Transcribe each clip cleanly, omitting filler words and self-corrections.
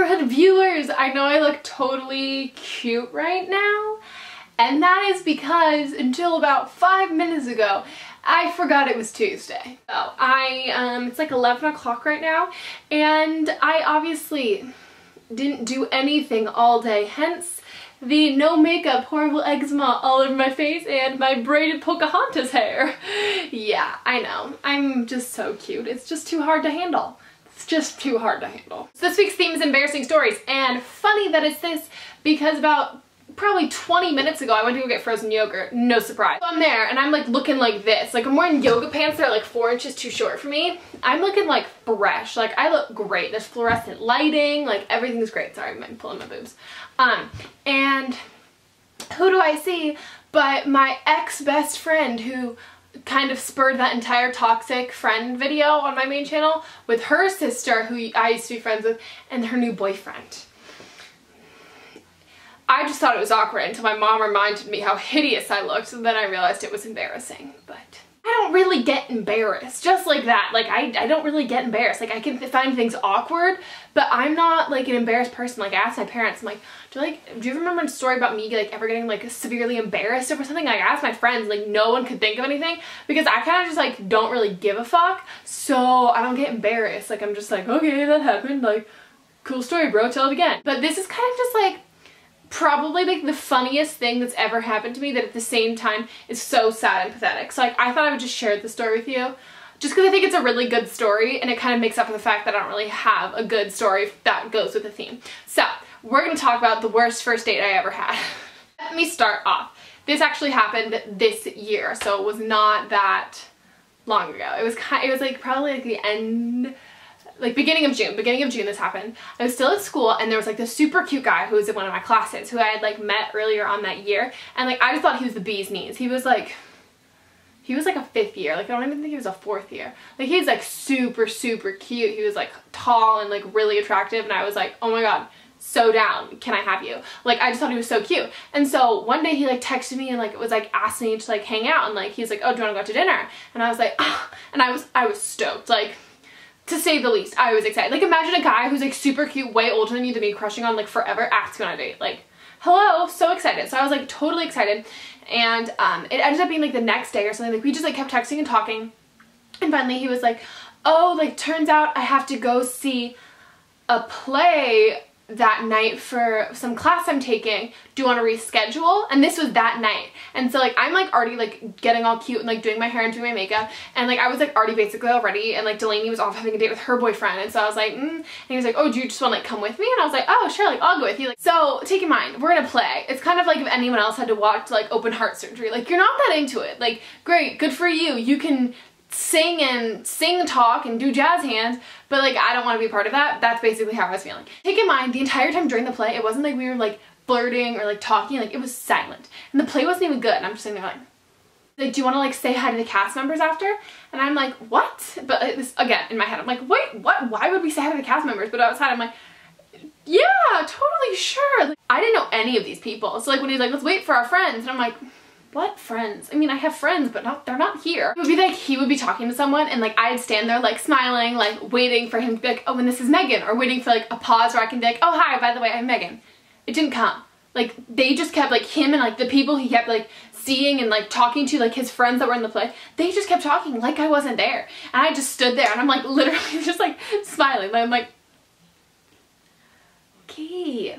Summerhood viewers! I know I look totally cute right now, and that is because until about 5 minutes ago, I forgot it was Tuesday. So it's like 11 o'clock right now, and I obviously didn't do anything all day, hence the no makeup, horrible eczema all over my face and my braided Pocahontas hair. Yeah, I know. I'm just so cute. It's just too hard to handle. It's just too hard to handle. So this week's theme is embarrassing stories, and funny that it's this because about probably 20 minutes ago I went to go get frozen yogurt. No surprise. So I'm there and I'm like looking like this. Like I'm wearing yoga pants that are like 4 inches too short for me. I'm looking like fresh. Like I look great. There's fluorescent lighting. Like everything's great. Sorry, I'm pulling my boobs. And who do I see but my ex-best friend who kind of spurred that entire toxic friend video on my main channel with her sister who I used to be friends with and her new boyfriend. I just thought it was awkward until my mom reminded me how hideous I looked, and then I realized it was embarrassing. But I don't really get embarrassed, just like that. Like I don't really get embarrassed. Like I can find things awkward, but I'm not like an embarrassed person. Like I asked my parents, I'm like, do you remember a story about me like ever getting like severely embarrassed over something? Like I asked my friends, like no one could think of anything because I kind of just like don't really give a fuck, so I don't get embarrassed. Like I'm just like, okay, that happened. Like cool story, bro. Tell it again. But this is kind of just like probably like the funniest thing that's ever happened to me that at the same time is so sad and pathetic. So like I thought I would just share the story with you just because I think it's a really good story and it kind of makes up for the fact that I don't really have a good story that goes with the theme. So we're going to talk about the worst first date I ever had. Let me start off. This actually happened this year, so it was not that long ago. It was like probably like the end, like beginning of June this happened. I was still at school and there was like this super cute guy who was in one of my classes who I had like met earlier on that year, and like I just thought he was the bee's knees. He was like a 5th year, like I don't even think he was a 4th year. Like he's like super cute. He was like tall and like really attractive, and I was like, oh my god, so down, can I have you? Like I just thought he was so cute. And so one day he like texted me and like it was like asked me to like hang out, and like he's like, oh, do you want to go out to dinner? And I was like, ah, and I was stoked, like to say the least. I was excited. Like imagine a guy who's like super cute, way older than you, to be crushing on like forever, asks you on a date. Like hello, so excited. So I was like totally excited, and it ended up being like the next day or something. Like we just like kept texting and talking, and finally he was like, oh, like turns out I have to go see a play that night for some class I'm taking. Do you want to reschedule? And this was that night. And so like I'm like already like getting all cute and like doing my hair and doing my makeup, and like I was like already basically all ready, and like Delaney was off having a date with her boyfriend, and so I was like and he was like, oh, do you just want to like come with me? And I was like, oh sure, like I'll go with you. Like, so take in mind, we're gonna play. It's kind of like if anyone else had to watch like open heart surgery. Like you're not that into it. Like great, good for you. You can sing and talk and do jazz hands, but like I don't want to be a part of that. That's basically how I was feeling. Take in mind, the entire time during the play, it wasn't like we were like flirting or like talking. Like it was silent, and the play wasn't even good, and I'm just sitting there like do you want to like say hi to the cast members after? And I'm like, what? But this again in my head, I'm like, wait, what? Why would we say hi to the cast members? But outside I'm like, yeah, totally sure. Like, I didn't know any of these people, so like when he's like, let's wait for our friends, and I'm like, what friends? I mean, I have friends, but they're not here. It would be like he would be talking to someone, and like I'd stand there like smiling, like waiting for him to be like, oh, and this is Megan, or waiting for like a pause where I can be like, oh hi, by the way, I'm Megan. It didn't come. Like they just kept like him and like the people he kept like seeing and like talking to, like his friends that were in the play, they just kept talking like I wasn't there. And I just stood there and I'm like literally just like smiling. And I'm like, okay.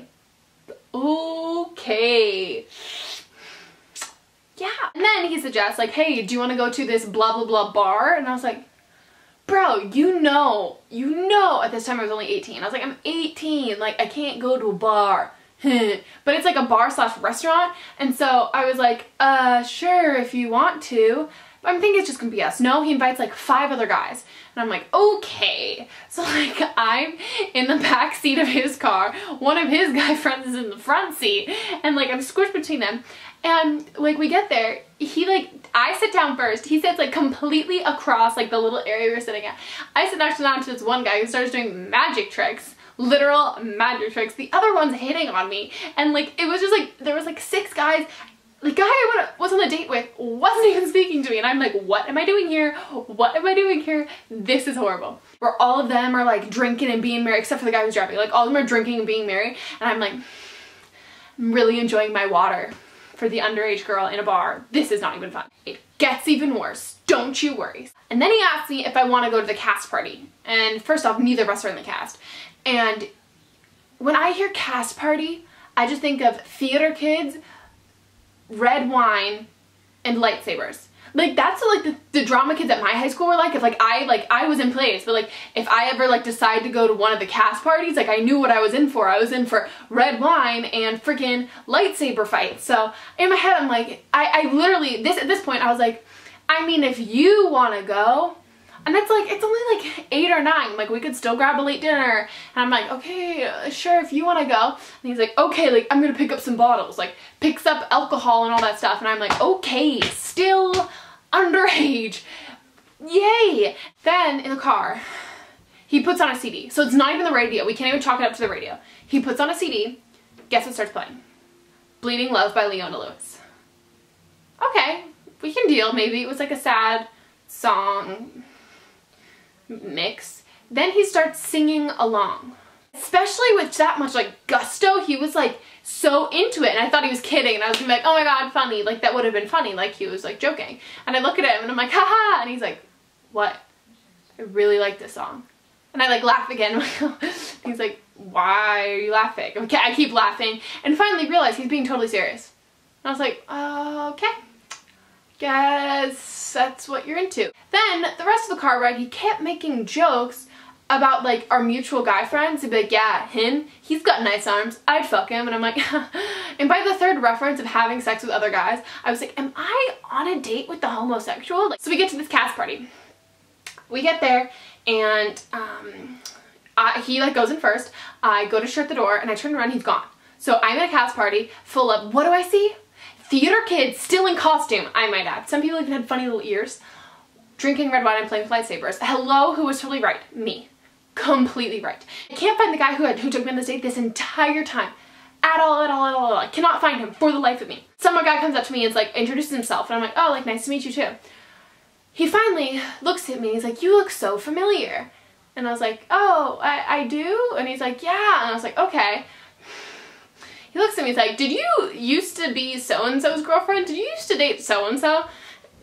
Yeah. And then he suggests like, hey, do you want to go to this blah blah blah bar? And I was like, bro, you know, at this time I was only 18. I was like, I'm 18, like I can't go to a bar. But it's like a bar slash restaurant, and so I was like, sure, if you want to. But I'm thinking it's just gonna be us. No, he invites like 5 other guys, and I'm like, okay. So like I'm in the back seat of his car, one of his guy friends is in the front seat, and like I'm squished between them. And like we get there, I sit down first. He sits like completely across like the little area we were sitting at. I sit next to this one guy who starts doing magic tricks. Literal magic tricks. The other one's hitting on me, and like it was just like there was like 6 guys The guy I was on a date with wasn't even speaking to me, and I'm like, what am I doing here? What am I doing here? This is horrible. Where all of them are like drinking and being merry, except for the guy who's driving. Like all of them are drinking and being merry, and I'm like, I'm really enjoying my water for the underage girl in a bar. This is not even fun. It gets even worse. Don't you worry. And then he asked me if I want to go to the cast party. And first off, neither of us are in the cast. And when I hear cast party, I just think of theater kids, red wine, and lightsabers. Like that's what like the drama kids at my high school were like. If I was in plays, but like if I ever like decide to go to one of the cast parties, like I knew what I was in for. I was in for red wine and freaking lightsaber fights. So in my head I'm like, I literally at this point I was like, I mean if you want to go, and it's like it's only like 8 or 9, like we could still grab a late dinner, and I'm like, okay, sure, if you want to go. And he's like, okay, like I'm gonna pick up some bottles, like picks up alcohol and all that stuff, and I'm like, okay, still underage, yay. Then in the car he puts on a CD, so it's not even the radio, we can't even chalk it up to the radio. He puts on a CD, guess what starts playing? Bleeding Love by Leona Lewis. Okay, we can deal, maybe it was like a sad song mix. Then he starts singing along, especially with that much like gusto. He was like so into it, and I thought he was kidding, and I was gonna be like, oh my god, funny, like that would have been funny, like he was like joking. And I look at him and I'm like, haha, and he's like, what? I really like this song. And I like laugh again. He's like, why are you laughing? Okay, I keep laughing and finally realize he's being totally serious. And I was like, okay, guess that's what you're into. Then the rest of the car ride, he kept making jokes about like our mutual guy friends. He'd be like, yeah, him, he's got nice arms, I'd fuck him. And I'm like, and by the third reference of having sex with other guys, I was like, am I on a date with the homosexual? Like, so we get to this cast party. We get there, and he like goes in first. I go to shut the door, and I turn around, he's gone. So I'm at a cast party full of, what do I see? Theater kids, still in costume, I might add. Some people even had funny little ears. Drinking red wine and playing with lightsabers. Hello, who was totally right? Me. Completely right. I can't find the guy who took me on this date this entire time. At all. I cannot find him for the life of me. Some guy comes up to me and is like, introduces himself, and I'm like, oh, like, nice to meet you too. He finally looks at me, he's like, you look so familiar. And I was like, oh, I do? And he's like, yeah. And I was like, okay. He looks at me, he's like, did you used to be so-and-so's girlfriend? Did you used to date so-and-so?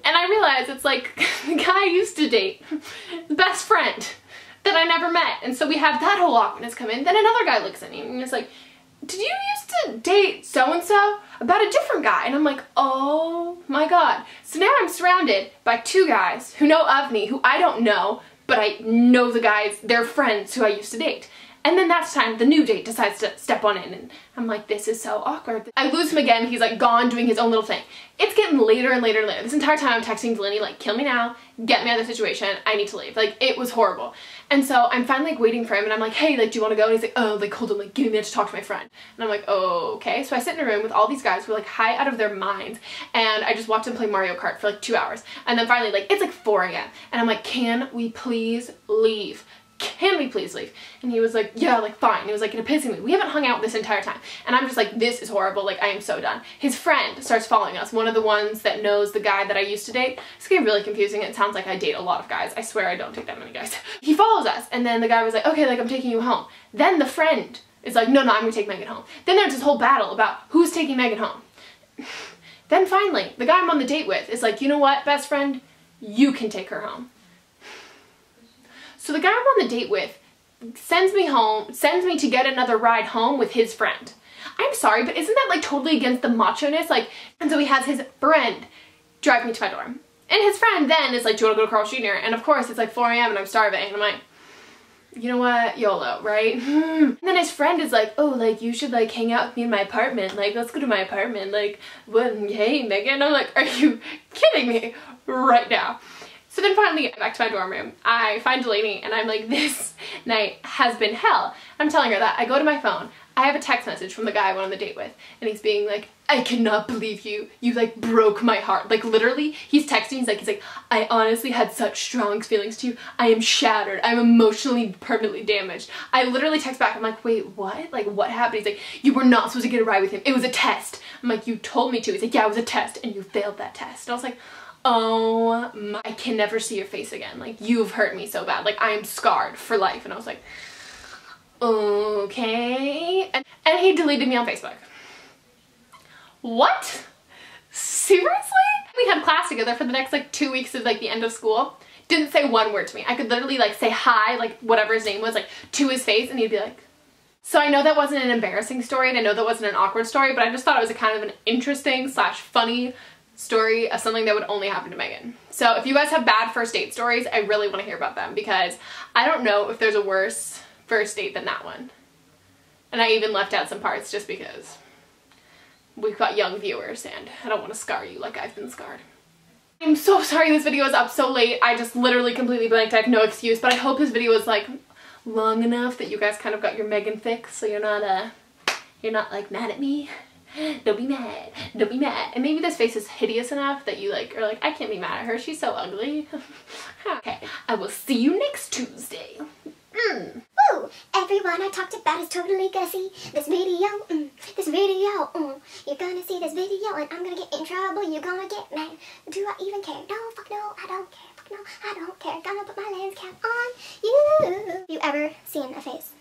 And I realized it's like, the guy I used to date, best friend that I never met. And so we have that whole awkwardness come in. Then another guy looks at me and he's like, did you used to date so-and-so? About a different guy. And I'm like, oh my god. So now I'm surrounded by 2 guys who know of me, who I don't know, but I know the guys, they're friends who I used to date. And then that's time the new date decides to step on in, and I'm like, this is so awkward. I lose him again, he's like gone doing his own little thing. It's getting later and later and later. This entire time I'm texting Delaney like, kill me now, get me out of the situation, I need to leave. Like, it was horrible. And so I'm finally like waiting for him, and I'm like, hey, like, do you want to go? And he's like, oh, like, hold on, like, give me a minute to talk to my friend. And I'm like, oh, okay. So I sit in a room with all these guys who are like high out of their minds, and I just watch them play Mario Kart for like 2 hours. And then finally, like, it's like 4 a.m. and I'm like, can we please leave? Can we please leave? And he was like, yeah, like, fine. He was like in a pissing mood. We haven't hung out this entire time. And I'm just like, this is horrible. Like, I am so done. His friend starts following us. One of the ones that knows the guy that I used to date. It's getting really confusing. It sounds like I date a lot of guys. I swear I don't date that many guys. He follows us. And then the guy was like, okay, like, I'm taking you home. Then the friend is like, no, I'm gonna take Megan home. Then there's this whole battle about who's taking Megan home. Then finally, the guy I'm on the date with is like, you know what, best friend? You can take her home. So the guy I'm on the date with sends me home, sends me to get another ride home with his friend. I'm sorry, but isn't that like totally against the macho-ness? Like, and so he has his friend drive me to my dorm. And his friend then is like, do you want to go to Carl's Jr.? And of course it's like 4 a.m. and I'm starving. And I'm like, you know what, YOLO, right? And then his friend is like, oh, like, you should like hang out with me in my apartment. Like, let's go to my apartment. Like, well, hey, Megan. I'm like, are you kidding me right now? So then finally get back to my dorm room. I find Delaney and I'm like, this night has been hell. I'm telling her that. I go to my phone. I have a text message from the guy I went on the date with, and he's being like, I cannot believe you. You like broke my heart. Like literally, he's texting, he's like, I honestly had such strong feelings to you. I am shattered. I'm emotionally permanently damaged. I literally text back, I'm like, wait, what? Like what happened? He's like, you were not supposed to get a ride with him. It was a test. I'm like, you told me to. He's like, yeah, it was a test, and you failed that test. And I was like, oh my, I can never see your face again. Like you've hurt me so bad. Like I am scarred for life. And I was like, okay. And he deleted me on Facebook. What? Seriously? We had class together for the next like 2 weeks of like the end of school. Didn't say one word to me. I could literally like say hi, like whatever his name was, like to his face, and he'd be like. So I know that wasn't an embarrassing story, and I know that wasn't an awkward story, but I just thought it was a kind of an interesting / funny story of something that would only happen to Megan. So if you guys have bad first date stories, I really want to hear about them, because I don't know if there's a worse first date than that one. And I even left out some parts just because we've got young viewers and I don't want to scar you like I've been scarred. I'm so sorry this video is up so late. I just literally completely blanked. I have no excuse, but I hope this video was like long enough that you guys kind of got your Megan fix, so you're not like mad at me. Don't be mad. Don't be mad. And maybe this face is hideous enough that you like are like, I can't be mad at her. She's so ugly. Okay. I will see you next Tuesday. Woo! Everyone I talked about is totally gonna see this video. This video. You're gonna see this video and I'm gonna get in trouble. You're gonna get mad. Do I even care? No, fuck no, I don't care. Fuck no, I don't care. Gonna put my lens cap on you. Have you ever seen a face